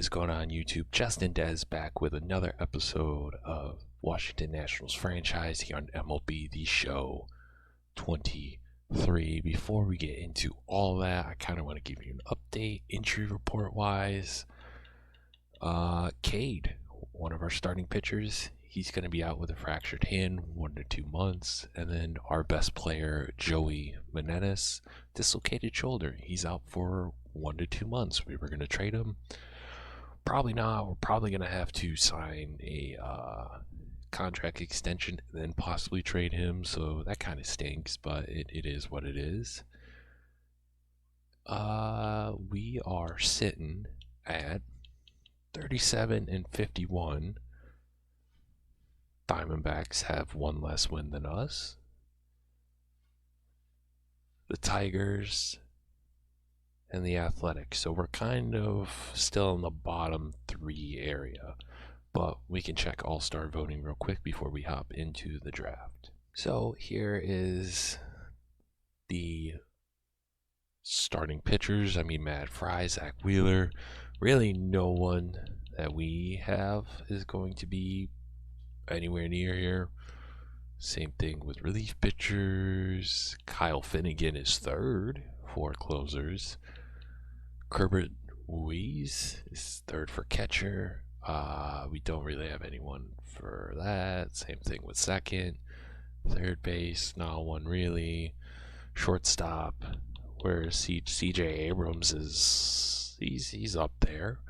is going on YouTube? JustinDezzz back with another episode of Washington Nationals franchise here on MLB The Show 23. Before we get into all that, I kind of want to give you an update injury report wise. Cade, one of our starting pitchers, he's going to be out with a fractured hand 1 to 2 months. And then our best player, Joey Meneses, dislocated shoulder. He's out for 1 to 2 months. We were going to trade him. Probably not. We're probably going to have to sign a contract extension and then possibly trade him. So that kind of stinks, but it is what it is. We are sitting at 37-51. Diamondbacks have one less win than us. The Tigers and the Athletics. So we're kind of still in the bottom 3 area. But we can check all-star voting real quick before we hop into the draft. So here is the starting pitchers. Matt Fry, Zach Wheeler. Really no one that we have is going to be anywhere near here. Same thing with relief pitchers. Kyle Finnegan is third for closers. Kerbert Ruiz is third for catcher. We don't really have anyone for that. Same thing with second. Third base, not one really. Shortstop, where CJ Abrams is, he's up there.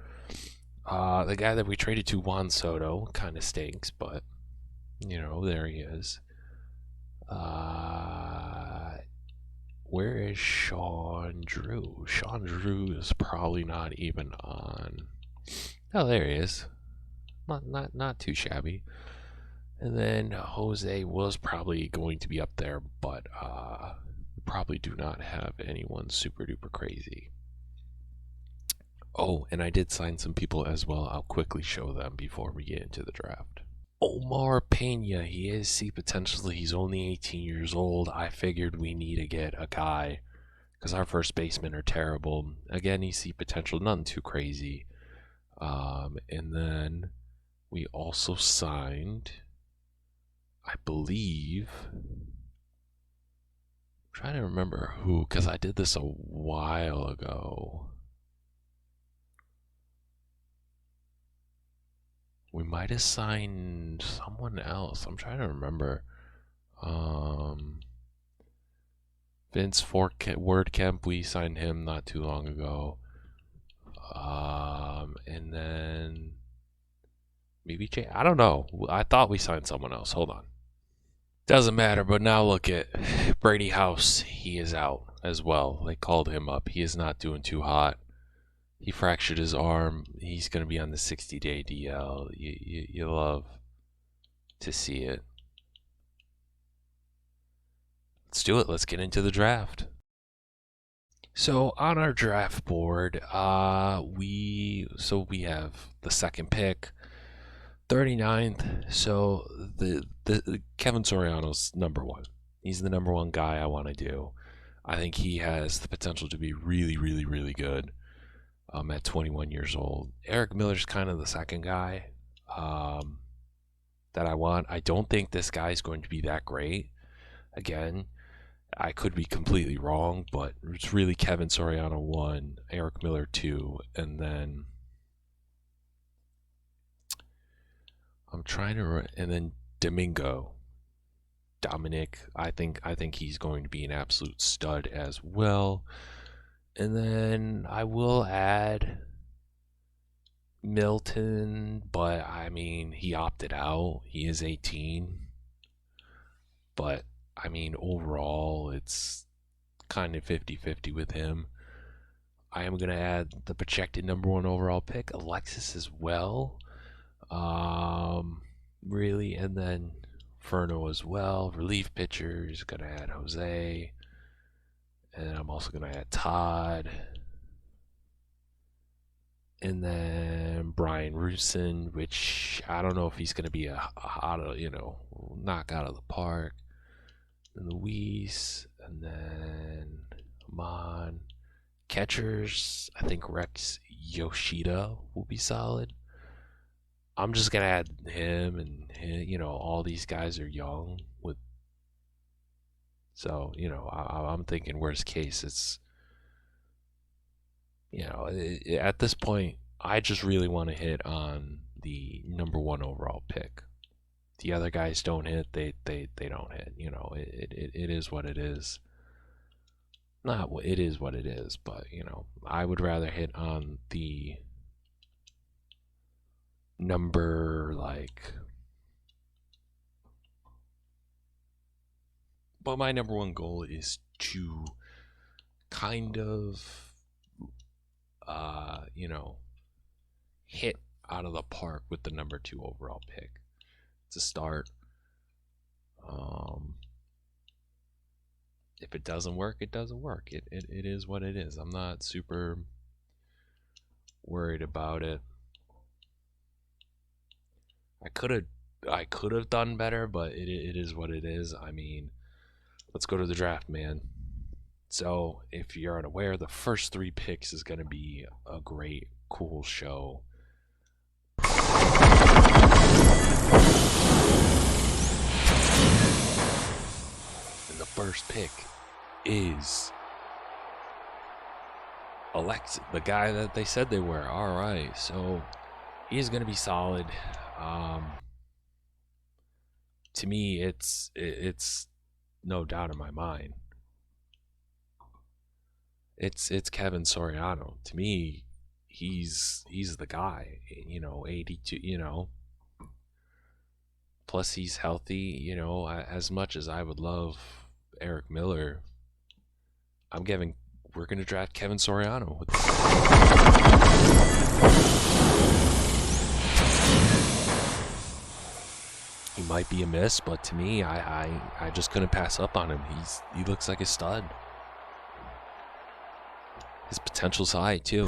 The guy that we traded to, Juan Soto, kind of stinks, but there he is. Where is Sean Drew? Sean Drew is probably not even on. Oh, there he is. Not too shabby. And then Jose was probably going to be up there, but we probably do not have anyone super duper crazy. Oh, and I did sign some people as well. I'll quickly show them before we get into the draft. Omar Pena, he is C potential. He's only 18 years old. I figured we need to get a guy because our first basemen are terrible. Again, he's C potential, nothing too crazy. And then we also signed, I believe, I'm trying to remember who, because I did this a while ago. We might have signed someone else. I'm trying to remember. Vince Wordkemp, we signed him not too long ago. And then maybe I don't know. I thought we signed someone else. Hold on. Doesn't matter, but now look at Brady House. He is out as well. They called him up. He is not doing too hot. He fractured his arm. He's going to be on the 60-day DL. You love to see it. Let's do it. Let's get into the draft. So on our draft board, we have the second pick, 39th. So the Kevin Soriano's number one. He's the number one guy I want to do. I think he has the potential to be really, really, really good. At 21 years old. Eric Miller's kind of the second guy that I want. I don't think this guy's going to be that great. Again, I could be completely wrong, but it's really Kevin Soriano 1, Eric Miller 2, and then and then Dominic. I think he's going to be an absolute stud as well. And then I will add Milton, but he opted out. He is 18. But overall, it's kind of 50-50 with him. I am going to add the projected number 1 overall pick, Alexis, as well. Really, and then Furno as well. Relief pitchers, going to add Jose. And I'm also going to add Todd. And then Brian Rusin, which I don't know if he's going to be a hot, knock out of the park. And Luis. And then Amon. Catchers, I think Rex Yoshida will be solid. I'm just gonna add him, and all these guys are young. So I'm thinking worst case, it's at this point, I just really want to hit on the number 1 overall pick. The other guys don't hit, they don't hit. It is what it is. Not what it is what it is, but I would rather hit on the number but my number 1 goal is to kind of hit out of the park with the number 2 overall pick to start. If it doesn't work, it doesn't work. It is what it is. I'm not super worried about it. I could have done better, but it is what it is. I mean, let's go to the draft, man. So, if you're unaware, the first 3 picks is going to be a great, cool show. And the first pick is Alex, the guy that they said they were. All right, so he's going to be solid. To me, it's no doubt in my mind. It's Kevin Soriano. To me, he's the guy. 82. Plus, he's healthy. As much as I would love Eric Miller, we're gonna draft Kevin Soriano. He might be a miss, but to me, I just couldn't pass up on him. He looks like a stud. His potential's high too.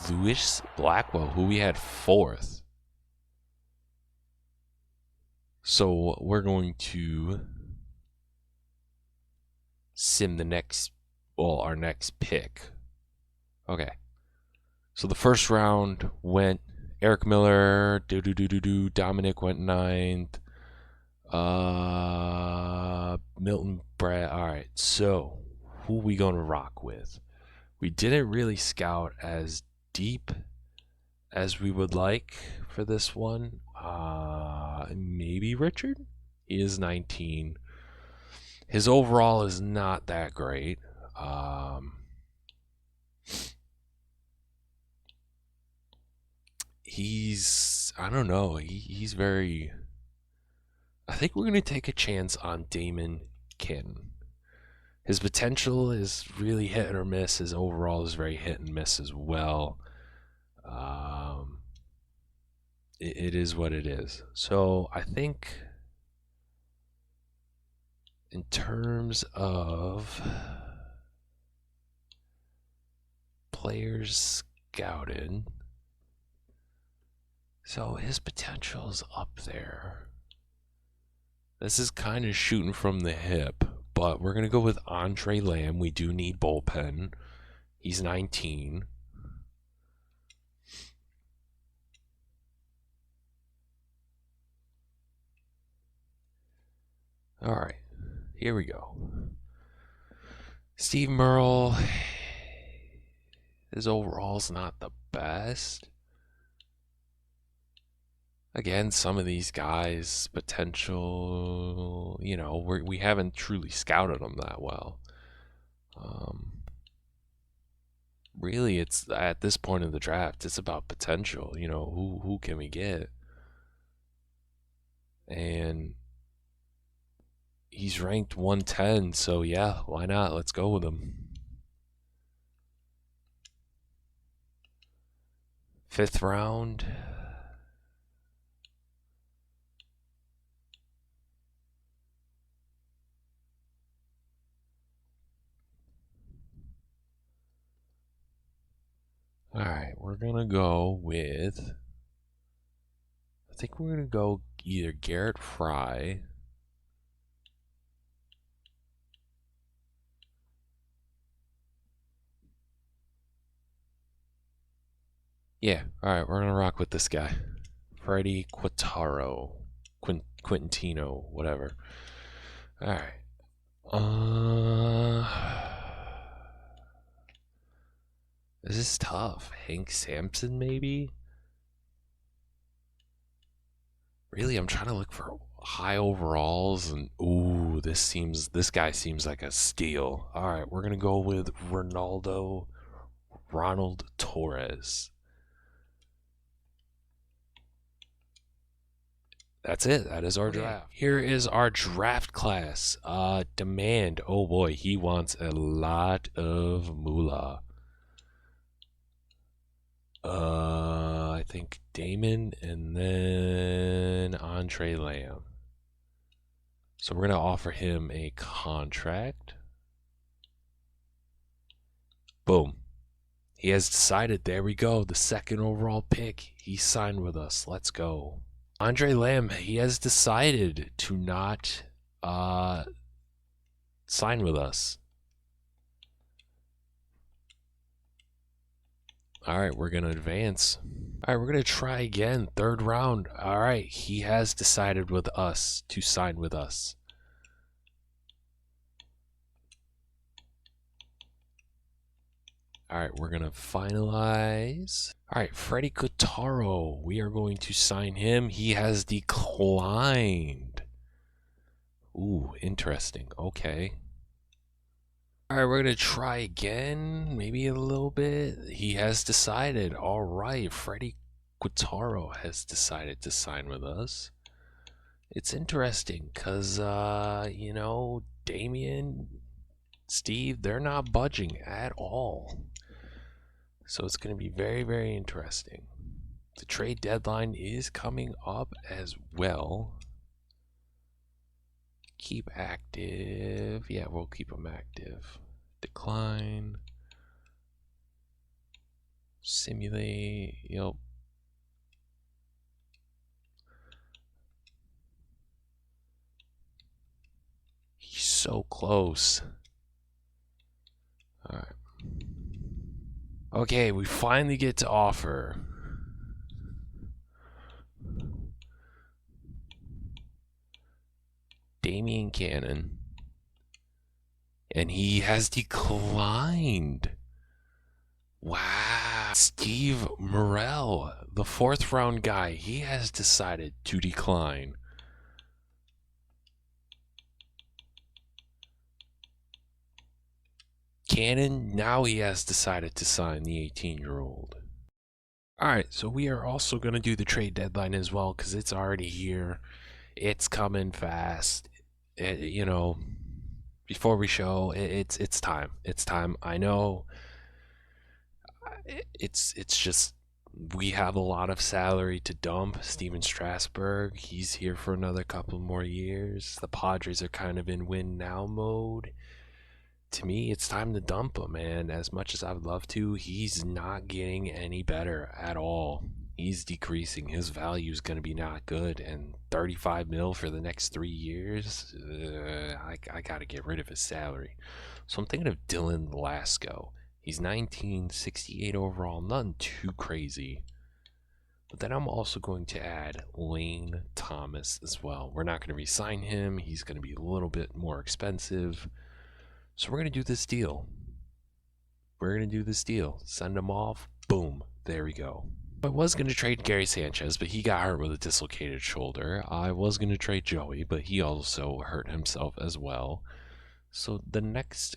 Lewis Blackwell, who we had 4th. So we're going to sim our next pick. Okay. So the first round went Eric Miller, Dominic went 9th, Milton Brad. All right, so who are we gonna rock with? We didn't really scout as deep as we would like for this one. Maybe Richard. He is 19. His overall is not that great. I don't know. He's very. I think we're going to take a chance on Damon Canton. His potential is really hit or miss. His overall is very hit and miss as well. It is what it is. So I think in terms of players scouted, so his potential is up there. This is kind of shooting from the hip, but we're going to go with Andre Lamb. We do need bullpen. He's 19. All right, here we go. Steve Merle, his overall's not the best. Again, some of these guys' potential, we haven't truly scouted them that well. Really, it's at this point in the draft, it's about potential. Who can we get? And he's ranked 110, so yeah, why not? Let's go with him. 5th round. All right, we're gonna go with. I think we're gonna go either Garrett Fry. Yeah, all right, we're gonna rock with this guy, Freddie Quintaro, Quintino, whatever. All right. This is tough. Hank Sampson, maybe. Really, I'm trying to look for high overalls, and ooh, this guy seems like a steal. All right, we're gonna go with Ronald Torres. That's it. That is our draft. Here is our draft class. Demand. Oh boy, he wants a lot of moolah. I think Damon and then Andre Lamb. So we're gonna offer him a contract. Boom. He has decided. There we go. The second overall pick. He signed with us. Let's go. Andre Lamb, he has decided to not sign with us. All right, we're going to advance. All right, we're going to try again. Third round. All right, he has decided with us to sign with us. All right, we're going to finalize. All right, Freddie Quintaro. We are going to sign him. He has declined. Ooh, interesting. Okay. All right, we're going to try again. Maybe a little bit. He has decided. All right, Freddie Quintaro has decided to sign with us. It's interesting because, you know, Damian, Steve, they're not budging at all. So it's going to be very, very interesting. The trade deadline is coming up as well. Keep active. Yeah, we'll keep them active. Decline. Simulate. Yep. He's so close. All right. Okay, we finally get to offer. Damian Cannon. And he has declined. Wow. Steve Morrell, the fourth round guy, he has decided to decline. Cannon, now he has decided to sign the 18-year-old. All right, so we are also going to do the trade deadline as well because it's already here. It's coming fast. You know, before we show, it's time. It's time. I know. It's just we have a lot of salary to dump. Steven Strasburg, he's here for another couple more years. The Padres are kind of in win now mode. To me, it's time to dump him, man. As much as I would love to, he's not getting any better at all. He's decreasing. His value is going to be not good. And 35 mil for the next 3 years, I got to get rid of his salary. So I'm thinking of Dylan Lasco. He's 19, 68 overall, nothing too crazy. But then I'm also going to add Lane Thomas as well. We're not going to re-sign him. He's going to be a little bit more expensive. So we're going to do this deal. Send him off. Boom. There we go. I was going to trade Gary Sanchez, but he got hurt with a dislocated shoulder. I was going to trade Joey, but he also hurt himself as well. So the next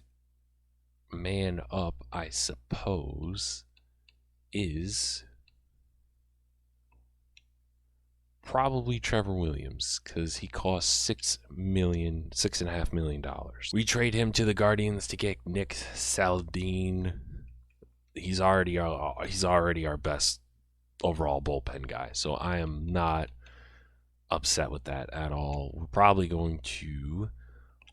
man up, I suppose, is probably Trevor Williams because he costs $6.5 million. We trade him to the Guardians to get Nick Saldin. He's already our best overall bullpen guy, so I am not upset with that at all. We're probably going to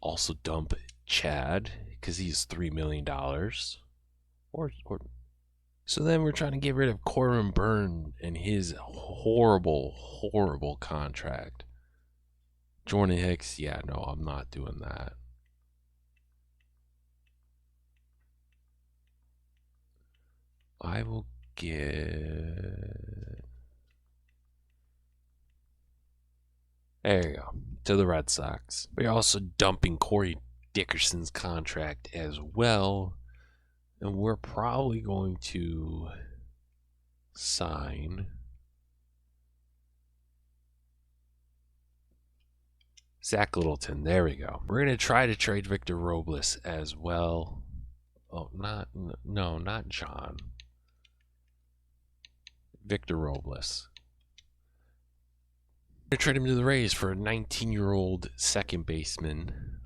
also dump Chad because he's $3 million, or So then we're trying to get rid of Corbin Burn and his horrible, horrible contract. Jordan Hicks, yeah, no, I'm not doing that. I will get... There you go. To the Red Sox. We're also dumping Corey Dickerson's contract as well. And we're probably going to sign Zach Littleton. There we go. We're going to try to trade Victor Robles as well. Oh, not John. Victor Robles. We're going to trade him to the Rays for a 19-year-old second baseman.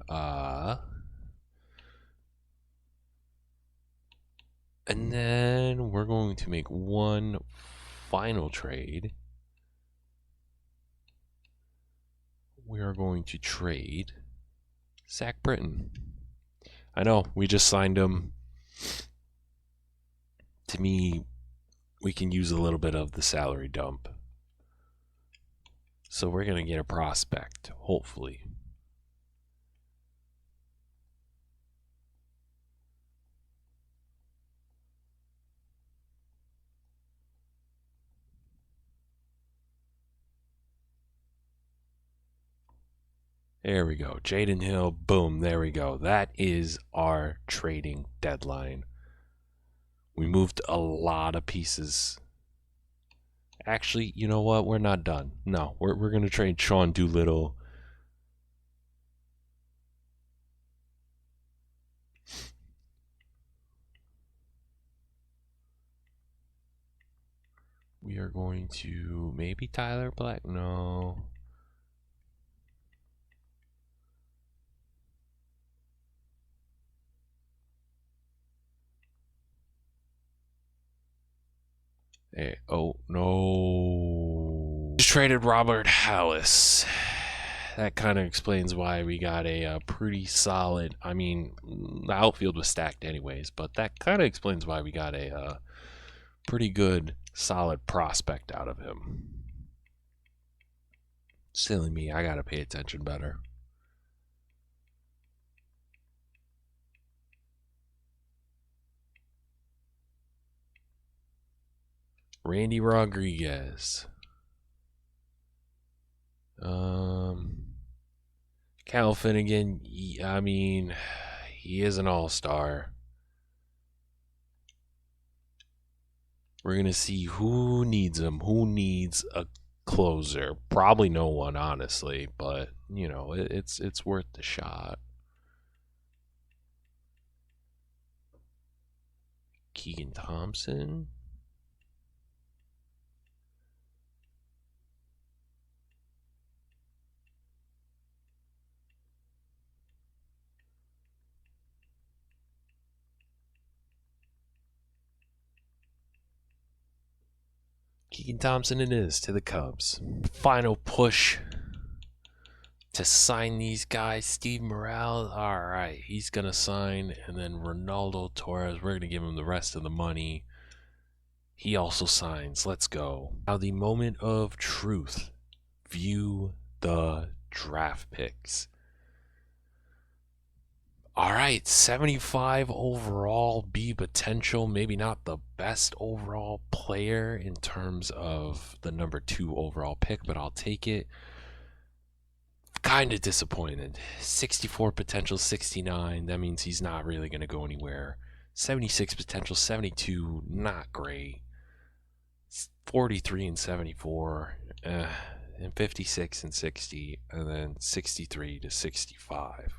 And then we're going to make one final trade. We are going to trade Zach Britton. I know, we just signed him. To me, we can use a little bit of the salary dump. So we're going to get a prospect, hopefully. There we go. Jaden Hill, boom, there we go. That is our trading deadline. We moved a lot of pieces. Actually, you know what? We're not done. No, we're going to trade Sean Doolittle. We are going to maybe Tyler Black. No. Hey, oh, no. Just traded Robert Hallis. That kind of explains why we got a pretty solid, I mean, the outfield was stacked anyways, but that kind of explains why we got a pretty good, solid prospect out of him. Silly me, I got to pay attention better. Randy Rodriguez. Cal Finnegan, I mean, he is an all-star. We're going to see who needs him, who needs a closer. Probably no one, honestly, but, you know, it's worth the shot. Keegan Thompson. Keegan Thompson it is to the Cubs. Final push to sign these guys. Steve Morales, all right, he's going to sign. And then Ronaldo Torres, we're going to give him the rest of the money. He also signs. Let's go. Now the moment of truth. View the draft picks. All right, 75 overall, B potential. Maybe not the best overall player in terms of the number 2 overall pick, but I'll take it. Kind of disappointed. 64 potential, 69. That means he's not really going to go anywhere. 76 potential, 72. Not great. 43 and 74. And 56 and 60. And then 63 to 65.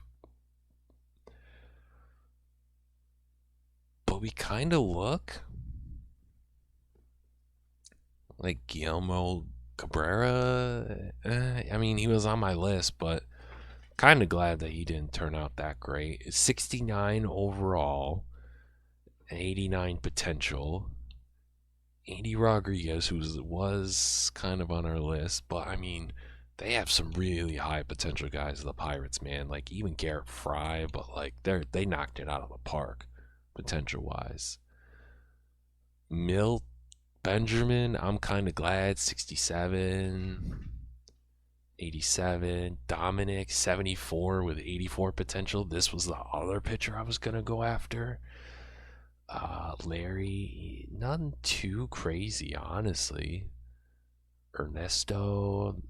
But we kind of look like Guillermo Cabrera. I mean, he was on my list, but kind of glad that he didn't turn out that great. 69 overall, 89 potential. Andy Rodriguez, who was kind of on our list, but I mean, they have some really high potential guys, the Pirates, man. Like even Garrett Fry, but like they knocked it out of the park, potential wise. Milt Benjamin, I'm kind of glad, 67. 87. Dominic, 74 with 84 potential. This was the other pitcher I was going to go after. Larry, nothing too crazy, honestly. Ernesto,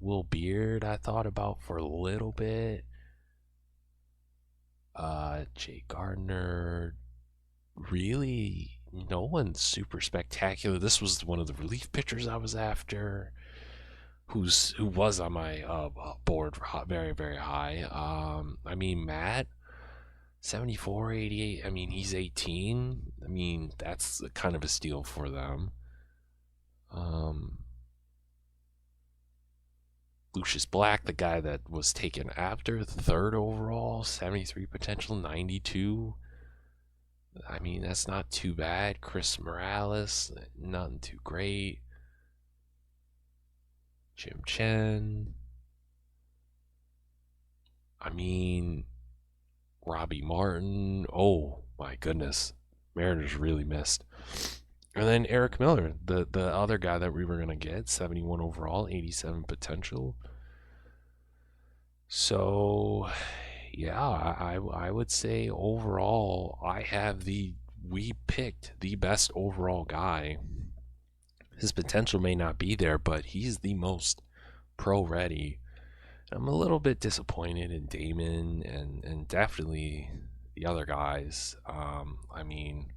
Will Beard, I thought about for a little bit. Jay Gardner, really, no one's super spectacular. This was one of the relief pitchers I was after, who was on my board very, very high. I mean, Matt, 74, 88. I mean, he's 18. I mean, that's kind of a steal for them. Lucius Black, the guy that was taken after, third overall, 73 potential, 92. I mean, that's not too bad. Chris Morales, nothing too great. Jim Chen. I mean, Robbie Martin. Oh, my goodness. Mariners really missed. And then Eric Miller, the other guy that we were going to get, 71 overall, 87 potential. So, yeah, I would say overall, we picked the best overall guy. His potential may not be there, but he's the most pro ready. I'm a little bit disappointed in Damon and definitely the other guys. I mean,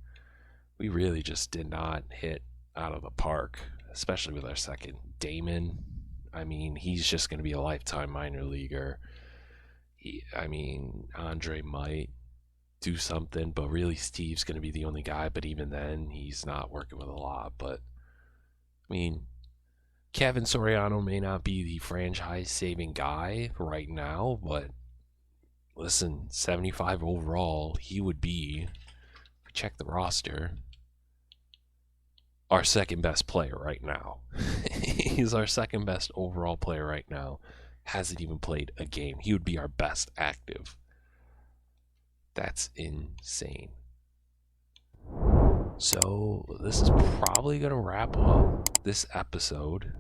we really just did not hit out of the park, especially with our second. Damon, I mean, he's just going to be a lifetime minor leaguer. I mean, Andre might do something, but really Steve's going to be the only guy. But even then, he's not working with a lot. But, I mean, Kevin Soriano may not be the franchise-saving guy right now, but listen, 75 overall, he would be, if we check the roster, our second best player right now. He's our second best overall player right now. Hasn't even played a game. He would be our best active. That's insane. So this is probably going to wrap up this episode.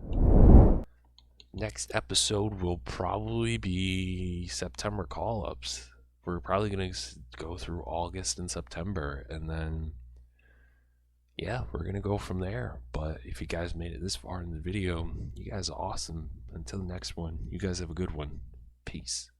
Next episode will probably be September call-ups. We're probably going to go through August and September, and then yeah, we're going to go from there. But if you guys made it this far in the video, you guys are awesome. Until the next one, you guys have a good one. Peace.